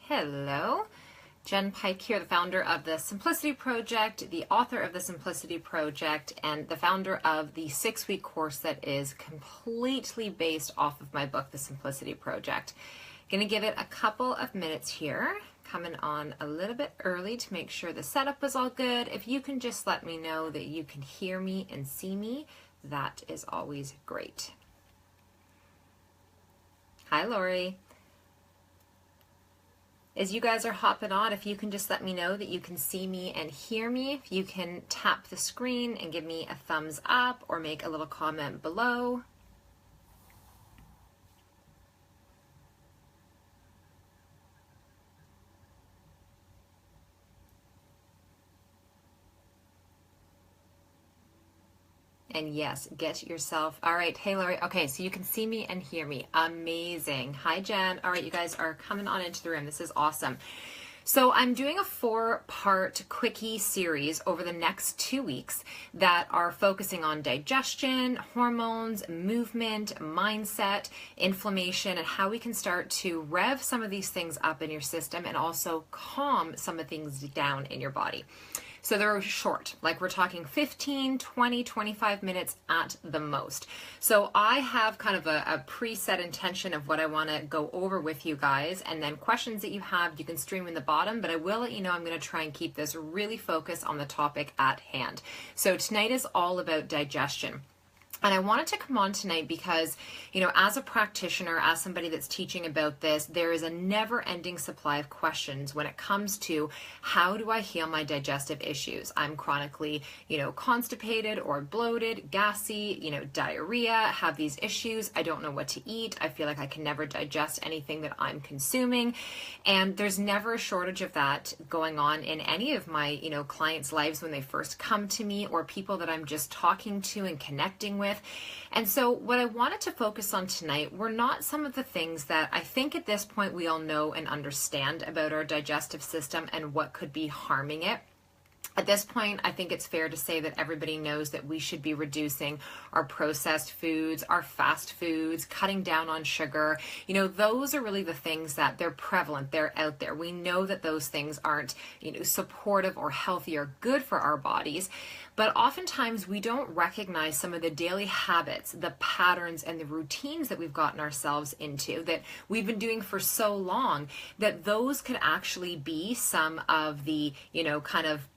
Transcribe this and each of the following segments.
Hello, Jenn Pike here, the founder of the Simplicity Project, the author of the Simplicity Project, and the founder of the 6-week course that is completely based off of my book, The Simplicity Project. Gonna give it a couple of minutes here, coming on a little bit early to make sure the setup was all good. If you can just let me know that you can hear me and see me, that is always great. Hi, Lori. As you guys are hopping on, if you can just let me know that you can see me and hear me, if you can tap the screen and give me a thumbs up or make a little comment below. And yes, get yourself, all right, hey Lori, okay, so you can see me and hear me, amazing. Hi Jen, all right, you guys are coming on into the room, this is awesome. So I'm doing a 4-part quickie series over the next 2 weeks that are focusing on digestion, hormones, movement, mindset, inflammation, and how we can start to rev some of these things up in your system and also calm some of things down in your body. So they're short, like we're talking 15, 20, 25 minutes at the most. So I have kind of a preset intention of what I want to go over with you guys, and then questions that you have, you can stream in the bottom, but I will let you know I'm going to try and keep this really focused on the topic at hand. So tonight is all about digestion. And I wanted to come on tonight because, you know, as a practitioner, as somebody that's teaching about this, there is a never-ending supply of questions when it comes to how do I heal my digestive issues. I'm chronically, you know, constipated or bloated, gassy, you know, diarrhea, have these issues. I don't know what to eat. I feel like I can never digest anything that I'm consuming. And there's never a shortage of that going on in any of my, you know, clients' lives when they first come to me or people that I'm just talking to and connecting with. And so what I wanted to focus on tonight were not some of the things that I think at this point we all know and understand about our digestive system and what could be harming it. At this point, I think it's fair to say that everybody knows that we should be reducing our processed foods, our fast foods, cutting down on sugar. You know, those are really the things that they're prevalent, they're out there. We know that those things aren't, you know, supportive or healthy or good for our bodies. But oftentimes we don't recognize some of the daily habits, the patterns and the routines that we've gotten ourselves into that we've been doing for so long that those could actually be some of the, you know, kind of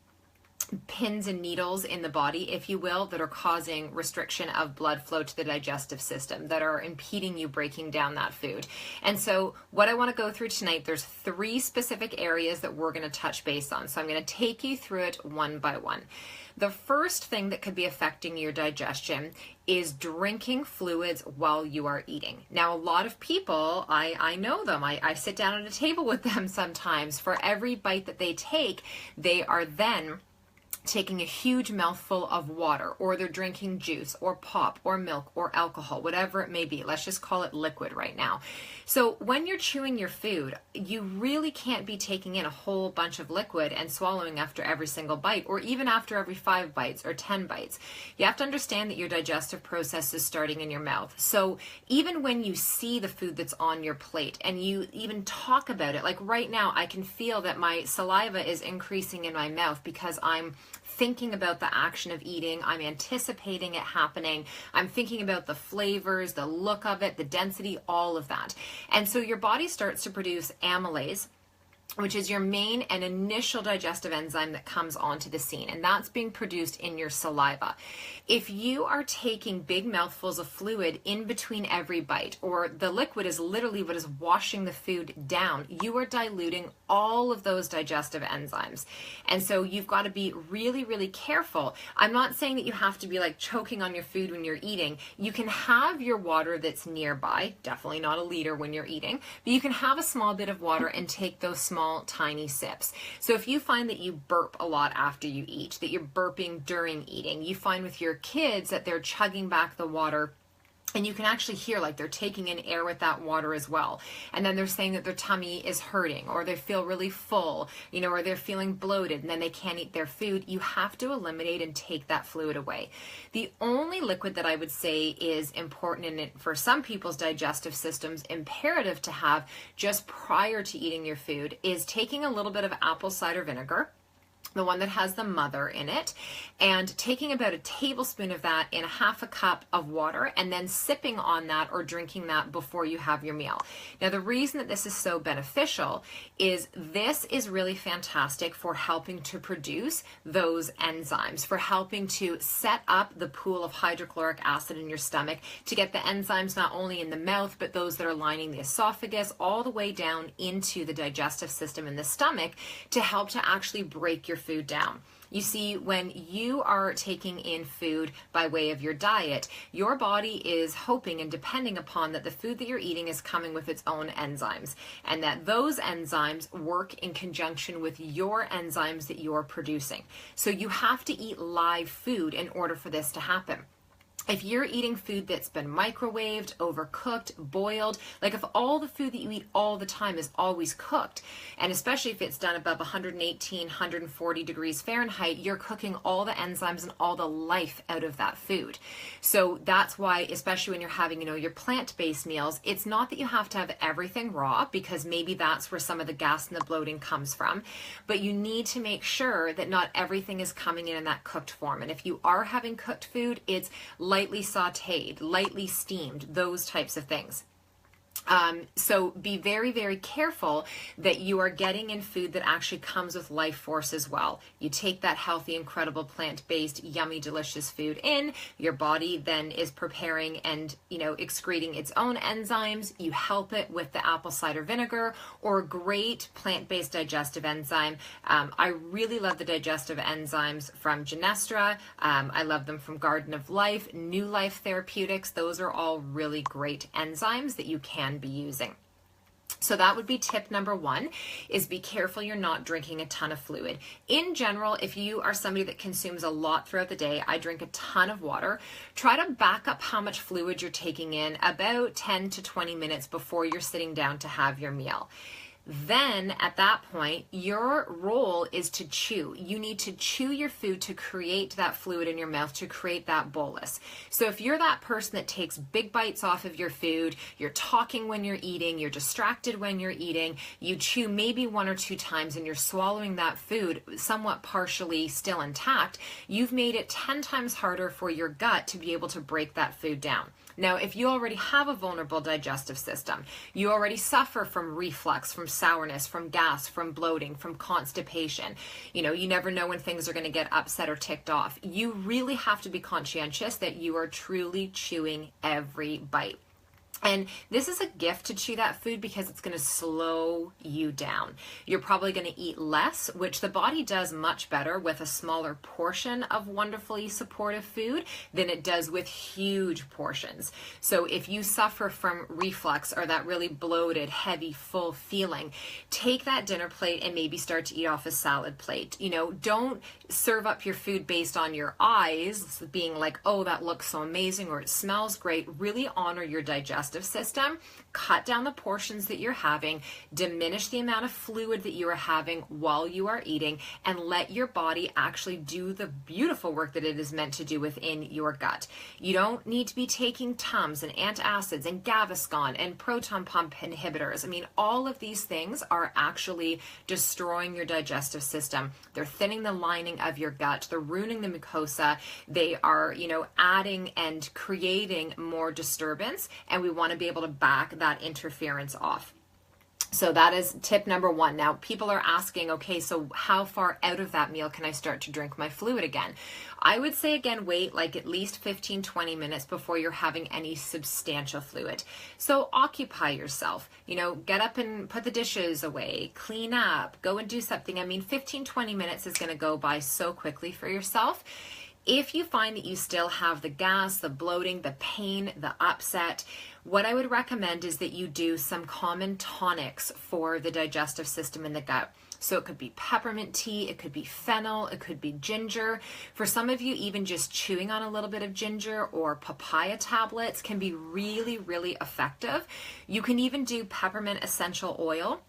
pins and needles in the body, if you will, that are causing restriction of blood flow to the digestive system, that are impeding you breaking down that food. And so what I want to go through tonight, there's 3 specific areas that we're going to touch base on. So I'm going to take you through it one by one. The first thing that could be affecting your digestion is drinking fluids while you are eating. Now, a lot of people, I know them. I sit down at a table with them sometimes. For every bite that they take, they are then taking a huge mouthful of water, or they're drinking juice or pop or milk or alcohol, whatever it may be. Let's just call it liquid right now. So when you're chewing your food, you really can't be taking in a whole bunch of liquid and swallowing after every single bite, or even after every 5 bites or 10 bites. You have to understand that your digestive process is starting in your mouth. So even when you see the food that's on your plate and you even talk about it, like right now, I can feel that my saliva is increasing in my mouth because I'm thinking about the action of eating. I'm anticipating it happening. I'm thinking about the flavors, the look of it, the density, all of that. And so your body starts to produce amylase, which is your main and initial digestive enzyme that comes onto the scene, and that's being produced in your saliva. If you are taking big mouthfuls of fluid in between every bite, or the liquid is literally what is washing the food down, you are diluting all of those digestive enzymes. And so you've got to be really, really careful. I'm not saying that you have to be like choking on your food when you're eating. You can have your water that's nearby, definitely not a liter when you're eating, but you can have a small bit of water and take those small, tiny sips. So if you find that you burp a lot after you eat, that you're burping during eating, you find with your kids that they're chugging back the water And you can actually hear like they're taking in air with that water as well. And then they're saying that their tummy is hurting, or they feel really full, you know, or they're feeling bloated and then they can't eat their food. You have to eliminate and take that fluid away. The only liquid that I would say is important in it for some people's digestive systems, imperative to have just prior to eating your food, is taking a little bit of apple cider vinegar, the one that has the mother in it, and taking about a tablespoon of that in a half a cup of water, and then sipping on that or drinking that before you have your meal. Now, the reason that this is so beneficial is this is really fantastic for helping to produce those enzymes, for helping to set up the pool of hydrochloric acid in your stomach to get the enzymes not only in the mouth, but those that are lining the esophagus all the way down into the digestive system in the stomach to help to actually break your food down. You see, when you are taking in food by way of your diet, your body is hoping and depending upon that the food that you're eating is coming with its own enzymes, and that those enzymes work in conjunction with your enzymes that you're producing. So you have to eat live food in order for this to happen. If you're eating food that's been microwaved, overcooked, boiled, like if all the food that you eat all the time is always cooked, and especially if it's done above 118, 140 degrees Fahrenheit, you're cooking all the enzymes and all the life out of that food. So that's why, especially when you're having, your plant-based meals, it's not that you have to have everything raw, because maybe that's where some of the gas and the bloating comes from, but you need to make sure that not everything is coming in that cooked form. And if you are having cooked food, it's lightly sauteed, lightly steamed, those types of things. So be very, very careful that you are getting in food that actually comes with life force as well. You take that healthy, incredible, plant-based, yummy, delicious food in, your body then is preparing and, excreting its own enzymes. You help it with the apple cider vinegar or great plant-based digestive enzyme. I really love the digestive enzymes from Genestra. I love them from Garden of Life, New Life Therapeutics. Those are all really great enzymes that you can be using. So that would be tip number one, is be careful you're not drinking a ton of fluid. In general, if you are somebody that consumes a lot throughout the day, I drink a ton of water, try to back up how much fluid you're taking in about 10 to 20 minutes before you're sitting down to have your meal. Then at that point, your role is to chew. You need to chew your food to create that fluid in your mouth, to create that bolus. So if you're that person that takes big bites off of your food, you're talking when you're eating, you're distracted when you're eating, you chew maybe 1 or 2 times and you're swallowing that food somewhat partially still intact, you've made it 10 times harder for your gut to be able to break that food down. Now, if you already have a vulnerable digestive system, you already suffer from reflux, from sourness, from gas, from bloating, from constipation, you never know when things are going to get upset or ticked off. You really have to be conscientious that you are truly chewing every bite. And this is a gift to chew that food because it's going to slow you down. You're probably going to eat less, which the body does much better with a smaller portion of wonderfully supportive food than it does with huge portions. So if you suffer from reflux or that really bloated, heavy, full feeling, take that dinner plate and maybe start to eat off a salad plate. Don't serve up your food based on your eyes being like, oh, that looks so amazing or it smells great. Really honor your digestive system, cut down the portions that you're having, diminish the amount of fluid that you are having while you are eating, and let your body actually do the beautiful work that it is meant to do within your gut. You don't need to be taking Tums and antacids and Gaviscon and proton pump inhibitors. All of these things are actually destroying your digestive system. They're thinning the lining of your gut. They're ruining the mucosa. They are, adding and creating more disturbance, and we want to be able to back that interference off. So that is tip number one. Now, people are asking, okay, so how far out of that meal can I start to drink my fluid again? I would say, again, wait like at least 15, 20 minutes before you're having any substantial fluid. So occupy yourself, get up and put the dishes away, clean up, go and do something. 15, 20 minutes is going to go by so quickly for yourself. If you find that you still have the gas, the bloating, the pain, the upset, what I would recommend is that you do some common tonics for the digestive system in the gut. So it could be peppermint tea, it could be fennel, it could be ginger. For some of you, even just chewing on a little bit of ginger or papaya tablets can be really, really effective. You can even do peppermint essential oil.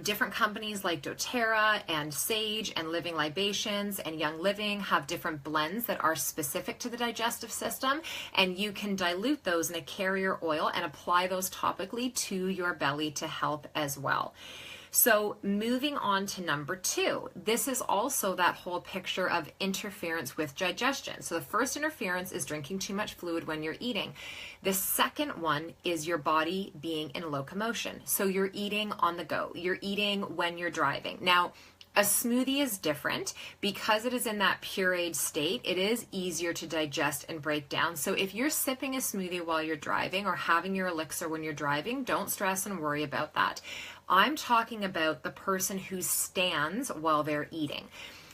Different companies like doTERRA and Sage and Living Libations and Young Living have different blends that are specific to the digestive system, and you can dilute those in a carrier oil and apply those topically to your belly to help as well. So moving on to number 2, this is also that whole picture of interference with digestion. So the first interference is drinking too much fluid when you're eating. The second one is your body being in locomotion. So you're eating on the go. You're eating when you're driving. Now, a smoothie is different because it is in that pureed state. It is easier to digest and break down. So if you're sipping a smoothie while you're driving or having your elixir when you're driving, don't stress and worry about that. I'm talking about the person who stands while they're eating.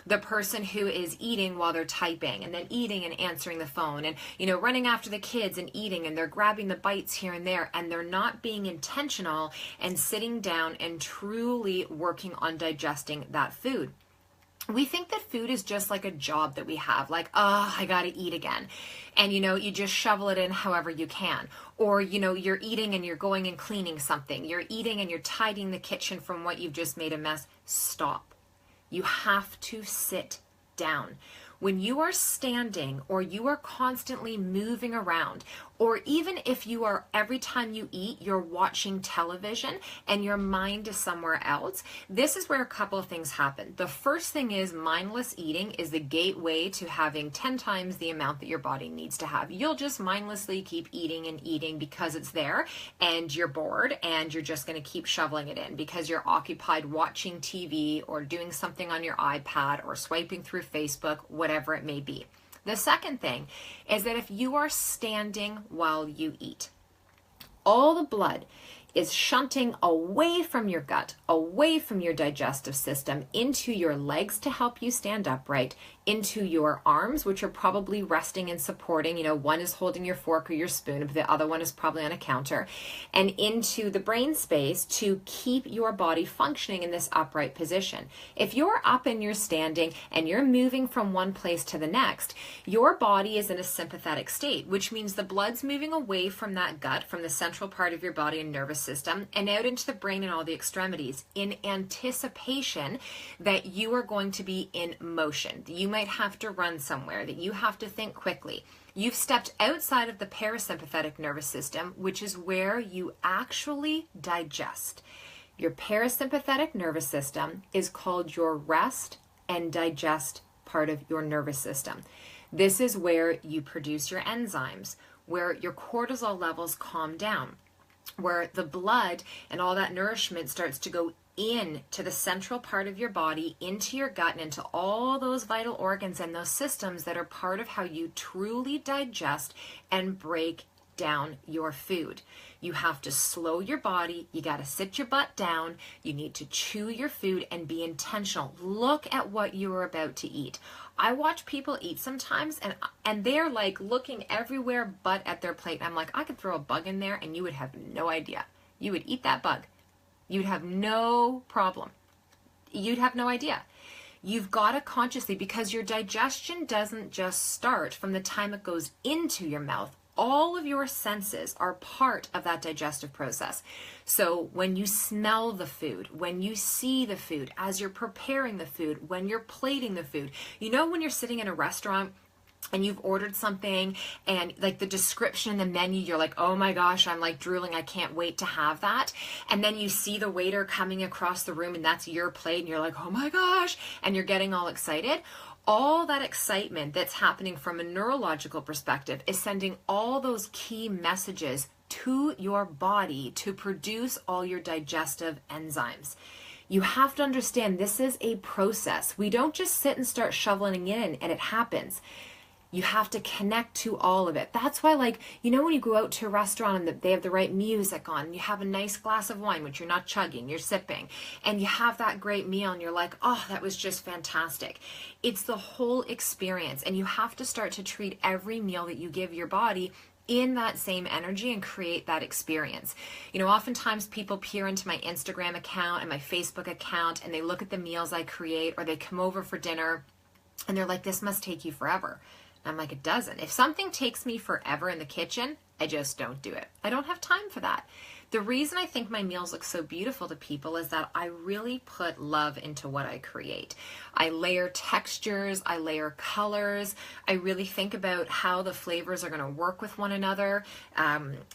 The person who is eating while they're typing and then eating and answering the phone and, running after the kids and eating, and they're grabbing the bites here and there, and they're not being intentional and sitting down and truly working on digesting that food. We think that food is just like a job that we have, like, I got to eat again. And, you just shovel it in however you can. Or, you're eating and you're going and cleaning something. You're eating and you're tidying the kitchen from what you've just made a mess. Stop. You have to sit down. When you are standing or you are constantly moving around, or even if you are, every time you eat, you're watching television and your mind is somewhere else, this is where a couple of things happen. The first thing is mindless eating is the gateway to having 10 times the amount that your body needs to have. You'll just mindlessly keep eating and eating because it's there and you're bored, and you're just going to keep shoveling it in because you're occupied watching TV or doing something on your iPad or swiping through Facebook, whatever it may be. The second thing is that if you are standing while you eat, all the blood is shunting away from your gut, away from your digestive system, into your legs to help you stand upright, into your arms, which are probably resting and supporting. One is holding your fork or your spoon, but the other one is probably on a counter, and into the brain space to keep your body functioning in this upright position. If you're up and you're standing and you're moving from one place to the next, your body is in a sympathetic state, which means the blood's moving away from that gut, from the central part of your body and nervous system, and out into the brain and all the extremities in anticipation that you are going to be in motion. You might have to run somewhere, that you have to think quickly. You've stepped outside of the parasympathetic nervous system, which is where you actually digest. Your parasympathetic nervous system is called your rest and digest part of your nervous system. This is where you produce your enzymes, where your cortisol levels calm down, where the blood and all that nourishment starts to go in to the central part of your body, into your gut, and into all those vital organs and those systems that are part of how you truly digest and break down your food. You have to slow your body. You got to sit your butt down. You need to chew your food and be intentional. Look at what you are about to eat. I watch people eat sometimes and they're like looking everywhere but at their plate. I'm like, I could throw a bug in there and you would have no idea. You would eat that bug. You'd have no problem. You'd have no idea. You've got to consciously, because your digestion doesn't just start from the time it goes into your mouth. All of your senses are part of that digestive process. So when you smell the food, when you see the food, as you're preparing the food, when you're plating the food, when you're sitting in a restaurant and you've ordered something and like the description in the menu, you're like, oh my gosh, I'm like drooling. I can't wait to have that. And then you see the waiter coming across the room and that's your plate and you're like, oh my gosh, and you're getting all excited. All that excitement that's happening from a neurological perspective is sending all those key messages to your body to produce all your digestive enzymes. You have to understand this is a process. We don't just sit and start shoveling it in and it happens. You have to connect to all of it. That's why, when you go out to a restaurant and they have the right music on, and you have a nice glass of wine, which you're not chugging, you're sipping, and you have that great meal and you're like, oh, that was just fantastic. It's the whole experience, and you have to start to treat every meal that you give your body in that same energy and create that experience. You know, oftentimes people peer into my Instagram account and my Facebook account and they look at the meals I create, or they come over for dinner and they're like, this must take you forever. And I'm like, it doesn't. If something takes me forever in the kitchen, I just don't do it. I don't have time for that. The reason I think my meals look so beautiful to people is that I really put love into what I create. I layer textures, I layer colors. I really think about how the flavors are going to work with one another.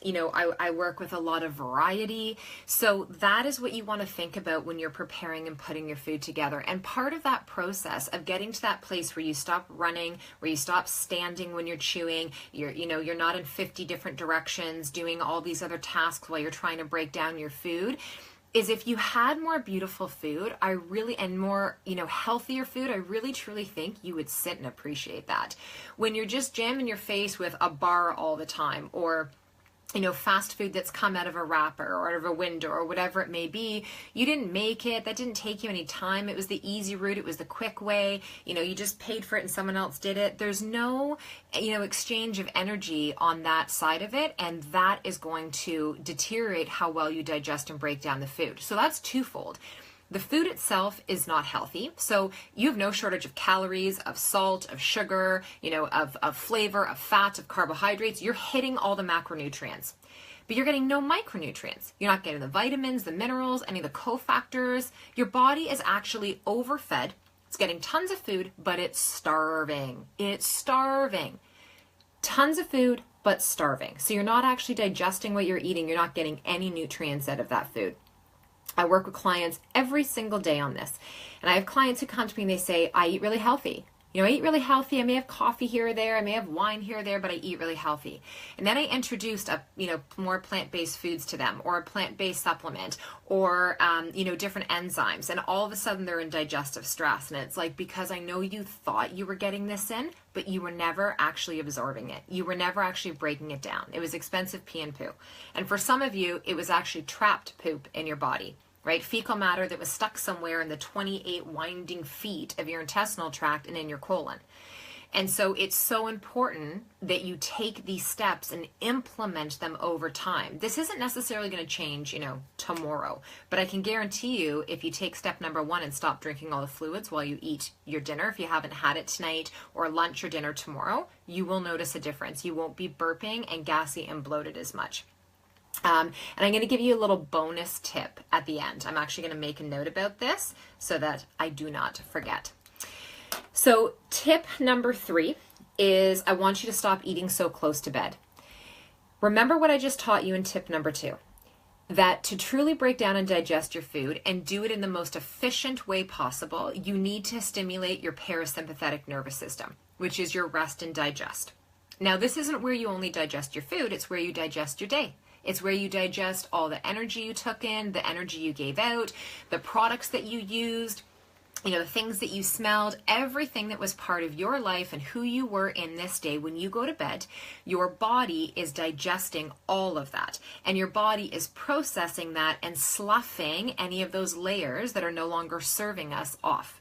You know, I work with a lot of variety. So that is what you want to think about when you're preparing and putting your food together. And part of that process of getting to that place where you stop running, where you stop standing when you're chewing, you're not in 50 different directions doing all these other tasks while you're trying to break down your food, is if you had more beautiful food, and more, healthier food, I really truly think you would sit and appreciate that. When you're just jamming your face with a bar all the time, or fast food that's come out of a wrapper or out of a window or whatever it may be, you didn't make it, that didn't take you any time, it was the easy route, it was the quick way, you just paid for it and someone else did it. There's no, exchange of energy on that side of it, and that is going to deteriorate how well you digest and break down the food. So that's twofold. The food itself is not healthy, so you have no shortage of calories, of salt, of sugar, of flavor, of fat, of carbohydrates. You're hitting all the macronutrients, but you're getting no micronutrients. You're not getting the vitamins, the minerals, any of the cofactors. Your body is actually overfed. It's getting tons of food, but it's starving. It's starving. Tons of food, but starving. So you're not actually digesting what you're eating. You're not getting any nutrients out of that food. I work with clients every single day on this. And I have clients who come to me and they say, I eat really healthy. I eat really healthy. I may have coffee here or there. I may have wine here or there, but I eat really healthy. And then I introduced more plant-based foods to them, or a plant-based supplement, or, different enzymes. And all of a sudden they're in digestive stress. And it's like, because I know you thought you were getting this in, but you were never actually absorbing it. You were never actually breaking it down. It was expensive pee and poo. And for some of you, it was actually trapped poop in your body. Right? Fecal matter that was stuck somewhere in the 28 winding feet of your intestinal tract and in your colon. And so it's so important that you take these steps and implement them over time. This isn't necessarily going to change, tomorrow, but I can guarantee you, if you take step number 1 and stop drinking all the fluids while you eat your dinner, if you haven't had it tonight, or lunch or dinner tomorrow, you will notice a difference. You won't be burping and gassy and bloated as much. And I'm going to give you a little bonus tip at the end. I'm actually going to make a note about this so that I do not forget. So tip number 3 is, I want you to stop eating so close to bed. Remember what I just taught you in tip number 2, that to truly break down and digest your food and do it in the most efficient way possible, you need to stimulate your parasympathetic nervous system, which is your rest and digest. Now, this isn't where you only digest your food, it's where you digest your day. It's where you digest all the energy you took in, the energy you gave out, the products that you used, the things that you smelled, everything that was part of your life and who you were in this day. When you go to bed, your body is digesting all of that, and your body is processing that and sloughing any of those layers that are no longer serving us off.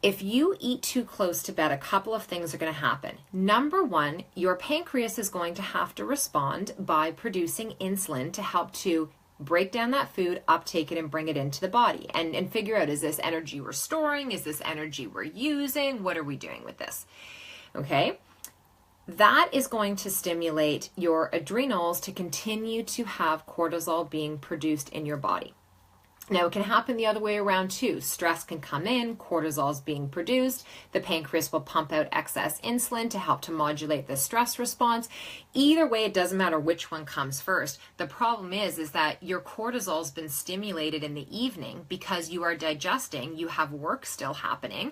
If you eat too close to bed, a couple of things are going to happen. Number 1, your pancreas is going to have to respond by producing insulin to help to break down that food, uptake it, and bring it into the body. And figure out, is this energy we're storing? Is this energy we're using? What are we doing with this? Okay? That is going to stimulate your adrenals to continue to have cortisol being produced in your body. Now, it can happen the other way around too. Stress can come in, cortisol is being produced, the pancreas will pump out excess insulin to help to modulate the stress response. Either way, it doesn't matter which one comes first. The problem is that your cortisol has been stimulated in the evening because you are digesting, you have work still happening.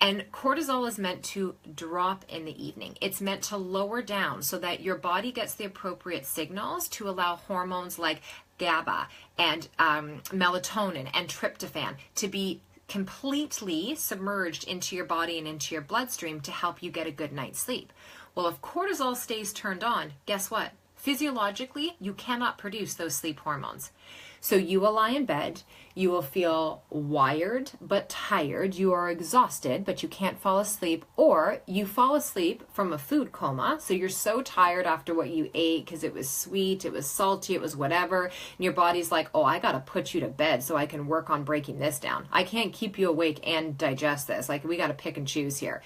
And cortisol is meant to drop in the evening. It's meant to lower down so that your body gets the appropriate signals to allow hormones like GABA and melatonin and tryptophan to be completely submerged into your body and into your bloodstream to help you get a good night's sleep. Well, if cortisol stays turned on, guess what? Physiologically, you cannot produce those sleep hormones. So you will lie in bed, you will feel wired but tired, you are exhausted but you can't fall asleep, or you fall asleep from a food coma. So you're so tired after what you ate because it was sweet, it was salty, it was whatever, and your body's like, oh, I gotta put you to bed so I can work on breaking this down. I can't keep you awake and digest this. Like, we gotta pick and choose here.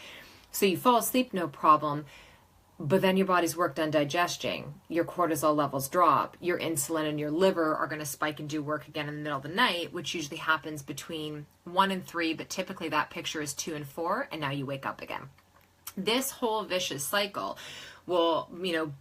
So you fall asleep, no problem. But then your body's worked on digestion, your cortisol levels drop, your insulin and your liver are going to spike and do work again in the middle of the night, which usually happens between 1 and 3, but typically that picture is 2 and 4, and now you wake up again. This whole vicious cycle will,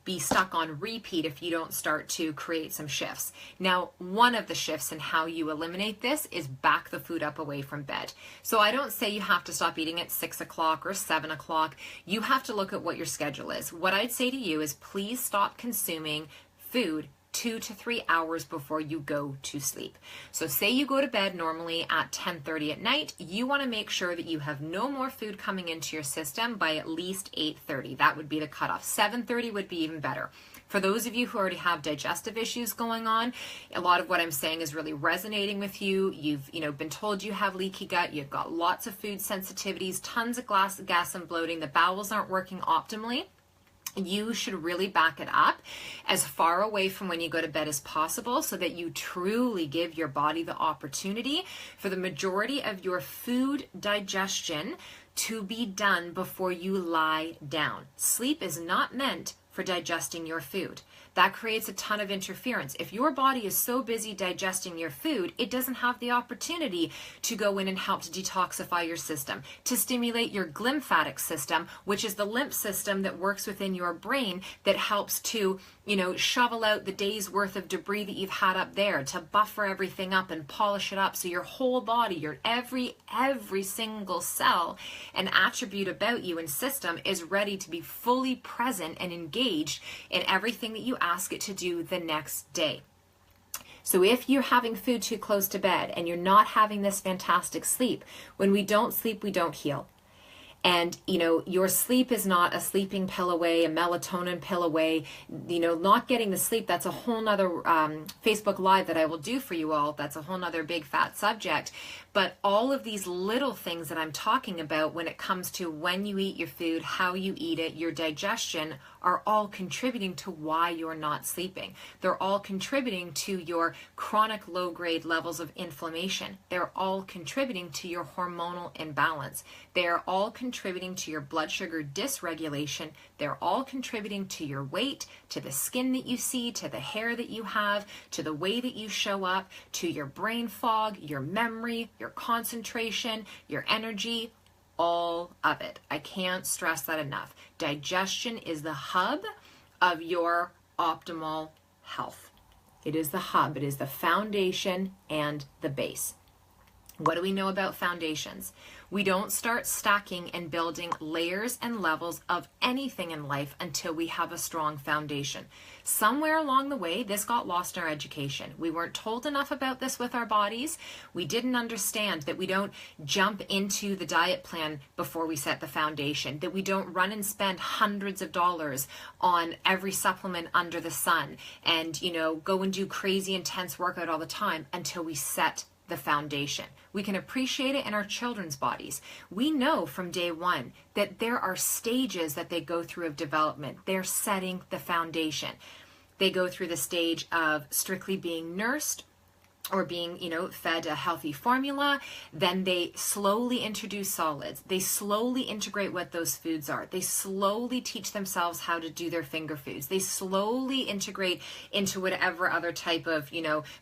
be stuck on repeat if you don't start to create some shifts. Now, one of the shifts in how you eliminate this is back the food up away from bed. So I don't say you have to stop eating at 6 o'clock or 7 o'clock. You have to look at what your schedule is. What I'd say to you is please stop consuming food 2 to 3 hours before you go to sleep. So say you go to bed normally at 10:30 at night, you want to make sure that you have no more food coming into your system by at least 8:30. That would be the cutoff. 7:30 would be even better. For those of you who already have digestive issues going on, a lot of what I'm saying is really resonating with you. You've been told you have leaky gut, you've got lots of food sensitivities, tons of gas and bloating, the bowels aren't working optimally. You should really back it up as far away from when you go to bed as possible so that you truly give your body the opportunity for the majority of your food digestion to be done before you lie down. Sleep is not meant for digesting your food. That creates a ton of interference. If your body is so busy digesting your food, it doesn't have the opportunity to go in and help to detoxify your system, to stimulate your glymphatic system, which is the lymph system that works within your brain that helps to, shovel out the day's worth of debris that you've had up there, to buffer everything up and polish it up so your whole body, your every single cell and attribute about you and system is ready to be fully present and engaged in everything that you ask it to do the next day. So if you're having food too close to bed and you're not having this fantastic sleep, when we don't sleep, we don't heal. And, your sleep is not a sleeping pill away, a melatonin pill away, not getting the sleep. That's a whole nother Facebook Live that I will do for you all. That's a whole nother big fat subject. But all of these little things that I'm talking about when it comes to when you eat your food, how you eat it, your digestion, are all contributing to why you're not sleeping. They're all contributing to your chronic low-grade levels of inflammation. They're all contributing to your hormonal imbalance. They're all contributing to your blood sugar dysregulation. They're all contributing to your weight, to the skin that you see, to the hair that you have, to the way that you show up, to your brain fog, your memory, your concentration, your energy, all of it. I can't stress that enough. Digestion is the hub of your optimal health. It is the hub. It is the foundation and the base. What do we know about foundations? We don't start stacking and building layers and levels of anything in life until we have a strong foundation. Somewhere along the way, this got lost in our education. We weren't told enough about this with our bodies. We didn't understand that we don't jump into the diet plan before we set the foundation, that we don't run and spend hundreds of dollars on every supplement under the sun and, go and do crazy intense workout all the time until we set the foundation. We can appreciate it in our children's bodies. We know from day one that there are stages that they go through of development. They're setting the foundation. They go through the stage of strictly being nursed or being, fed a healthy formula. Then they slowly introduce solids. They slowly integrate what those foods are. They slowly teach themselves how to do their finger foods. They slowly integrate into whatever other type of,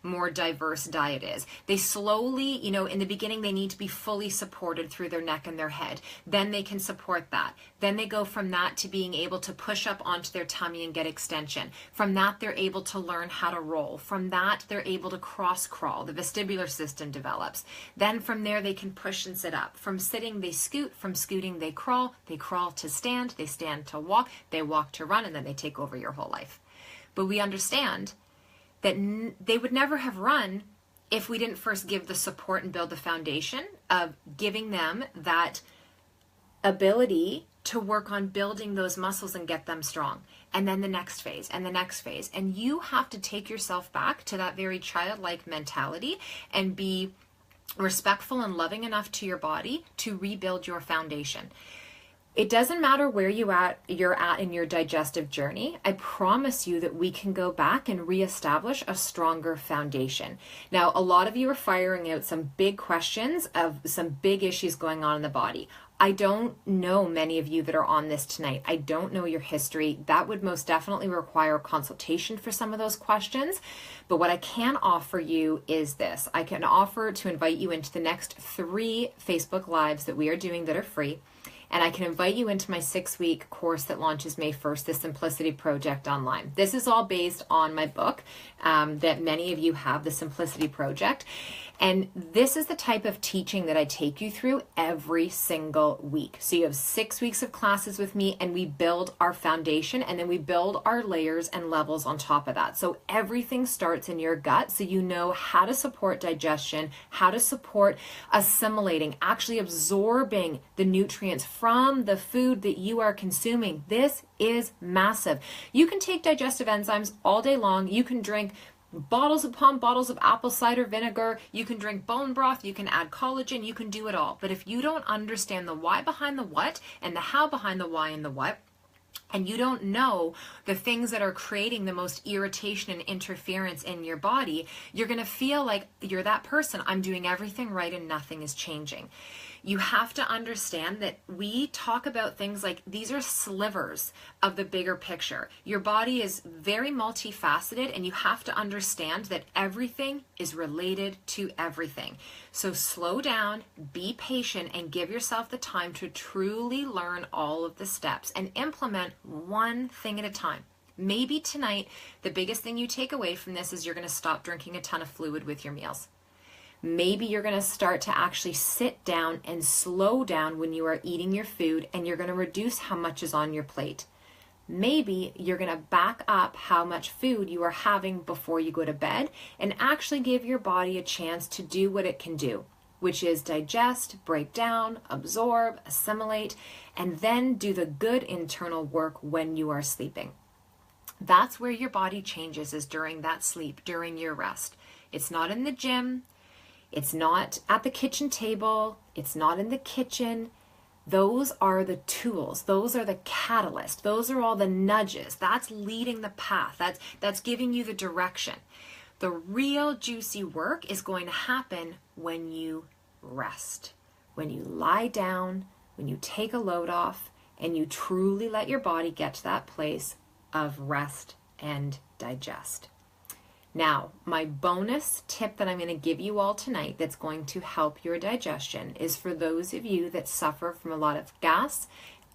more diverse diet is. They slowly, in the beginning, they need to be fully supported through their neck and their head. Then they can support that. Then they go from that to being able to push up onto their tummy and get extension. From that, they're able to learn how to roll. From that, they're able to cross crawl. The vestibular system develops. Then from there, they can push and sit up. From sitting, they scoot. From scooting, they crawl to stand. They stand to walk. They walk to run, and then they take over your whole life. But we understand that they would never have run if we didn't first give the support and build the foundation of giving them that ability to work on building those muscles and get them strong. And then the next phase and the next phase. And you have to take yourself back to that very childlike mentality and be respectful and loving enough to your body to rebuild your foundation. It doesn't matter where you're at in your digestive journey. I promise you that we can go back and reestablish a stronger foundation. Now, a lot of you are firing out some big questions of some big issues going on in the body. I don't know many of you that are on this tonight. I don't know your history. That would most definitely require consultation for some of those questions. But what I can offer you is this. I can offer to invite you into the next 3 Facebook Lives that we are doing that are free. And I can invite you into my 6-week course that launches May 1st, the Simplicity Project online. This is all based on my book that many of you have, the Simplicity Project. And this is the type of teaching that I take you through every single week. So you have 6 weeks of classes with me, and we build our foundation, and then we build our layers and levels on top of that. So everything starts in your gut, so you know how to support digestion, how to support assimilating, actually absorbing the nutrients from the food that you are consuming. This is massive. You can take digestive enzymes all day long. You can drink bottles upon bottles of apple cider vinegar. You can drink bone broth. You can add collagen. You can do it all. But if you don't understand the why behind the what and the how behind the why and the what, and you don't know the things that are creating the most irritation and interference in your body, you're going to feel like you're that person. I'm doing everything right and nothing is changing. You have to understand that we talk about things like these are slivers of the bigger picture. Your body is very multifaceted, and you have to understand that everything is related to everything. So slow down, be patient, and give yourself the time to truly learn all of the steps and implement one thing at a time. Maybe tonight, the biggest thing you take away from this is you're going to stop drinking a ton of fluid with your meals. Maybe you're going to start to actually sit down and slow down when you are eating your food, and you're going to reduce how much is on your plate. Maybe you're going to back up how much food you are having before you go to bed and actually give your body a chance to do what it can do, which is digest, break down, absorb, assimilate, and then do the good internal work when you are sleeping. That's where your body changes, is during that sleep, during your rest. It's not in the gym. It's not at the kitchen table. It's not in the kitchen. Those are the tools. Those are the catalysts. Those are all the nudges. That's leading the path. That's giving you the direction. The real juicy work is going to happen when you rest, when you lie down, when you take a load off, and you truly let your body get to that place of rest and digest. Now, my bonus tip that I'm going to give you all tonight that's going to help your digestion is for those of you that suffer from a lot of gas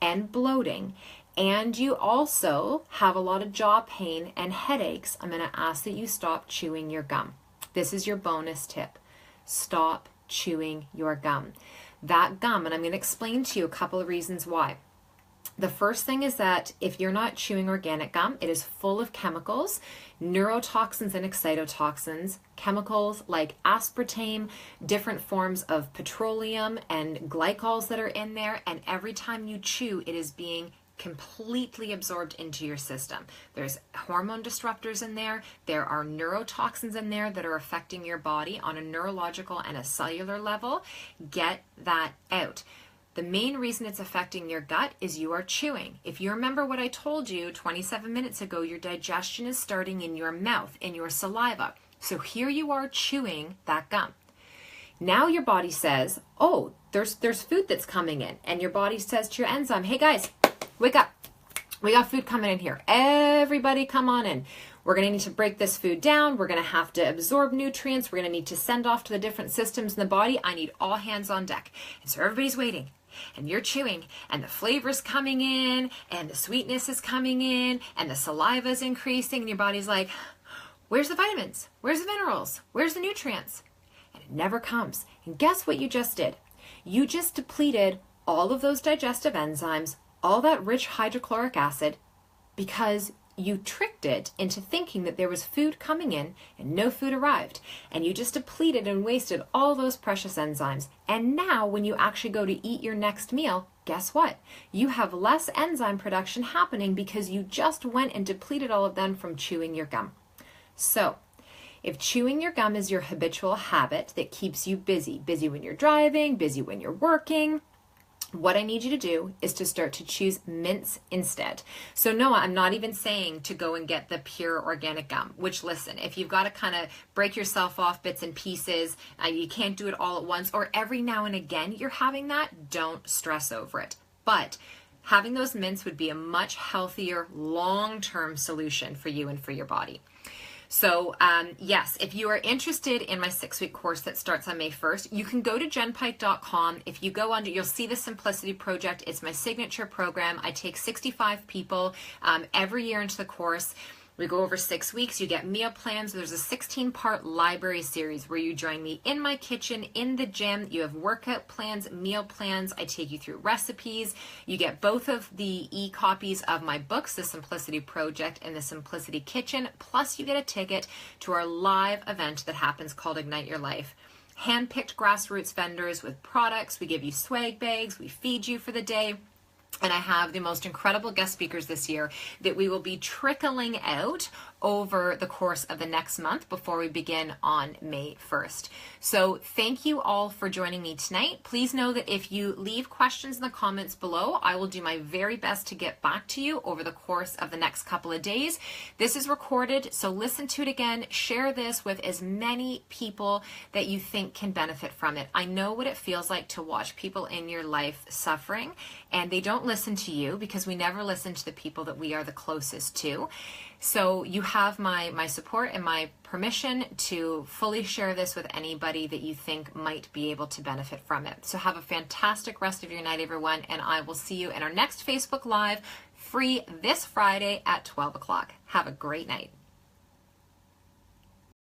and bloating, and you also have a lot of jaw pain and headaches. I'm going to ask that you stop chewing your gum. This is your bonus tip. Stop chewing your gum. That gum, and I'm going to explain to you a couple of reasons why. The first thing is that if you're not chewing organic gum, it is full of chemicals, neurotoxins and excitotoxins, chemicals like aspartame, different forms of petroleum and glycols that are in there. And every time you chew, it is being completely absorbed into your system. There's hormone disruptors in there. There are neurotoxins in there that are affecting your body on a neurological and a cellular level. Get that out. The main reason it's affecting your gut is you are chewing. If you remember what I told you 27 minutes ago, your digestion is starting in your mouth, in your saliva. So here you are chewing that gum. Now your body says, oh, there's food that's coming in. And your body says to your enzyme, hey guys, wake up. We got food coming in here. Everybody come on in. We're going to need to break this food down. We're going to have to absorb nutrients. We're going to need to send off to the different systems in the body. I need all hands on deck. And so everybody's waiting. And you're chewing, and the flavor's coming in, and the sweetness is coming in, and the saliva's increasing, and your body's like, where's the vitamins? Where's the minerals? Where's the nutrients? And it never comes. And guess what you just did? You just depleted all of those digestive enzymes, all that rich hydrochloric acid, because you tricked it into thinking that there was food coming in and no food arrived. And you just depleted and wasted all those precious enzymes. And now when you actually go to eat your next meal, guess what? You have less enzyme production happening because you just went and depleted all of them from chewing your gum. So if chewing your gum is your habitual habit that keeps you busy when you're driving, busy when you're working, what I need you to do is to start to choose mints instead. So Noah, I'm not even saying to go and get the pure organic gum, which listen, if you've got to kind of break yourself off bits and pieces, you can't do it all at once, or every now and again you're having that, don't stress over it. But having those mints would be a much healthier long-term solution for you and for your body. So yes, if you are interested in my 6-week course that starts on May 1st, you can go to jenpike.com. If you go under, you'll see the Simplicity Project. It's my signature program. I take 65 people every year into the course. We go over 6 weeks. You get meal plans. There's a 16-part library series where you join me in my kitchen, in the gym. You have workout plans, meal plans. I take you through recipes. You get both of the e-copies of my books, The Simplicity Project and The Simplicity Kitchen, plus you get a ticket to our live event that happens called Ignite Your Life. Hand-picked grassroots vendors with products. We give you swag bags. We feed you for the day. And I have the most incredible guest speakers this year that we will be trickling out over the course of the next month before we begin on May 1st. So thank you all for joining me tonight. Please know that if you leave questions in the comments below, I will do my very best to get back to you over the course of the next couple of days. This is recorded, so listen to it again. Share this with as many people that you think can benefit from it. I know what it feels like to watch people in your life suffering, and they don't listen to you because we never listen to the people that we are the closest to. So you have my support and my permission to fully share this with anybody that you think might be able to benefit from it. So have a fantastic rest of your night, everyone, and I will see you in our next Facebook Live, free this Friday at 12 o'clock. Have a great night.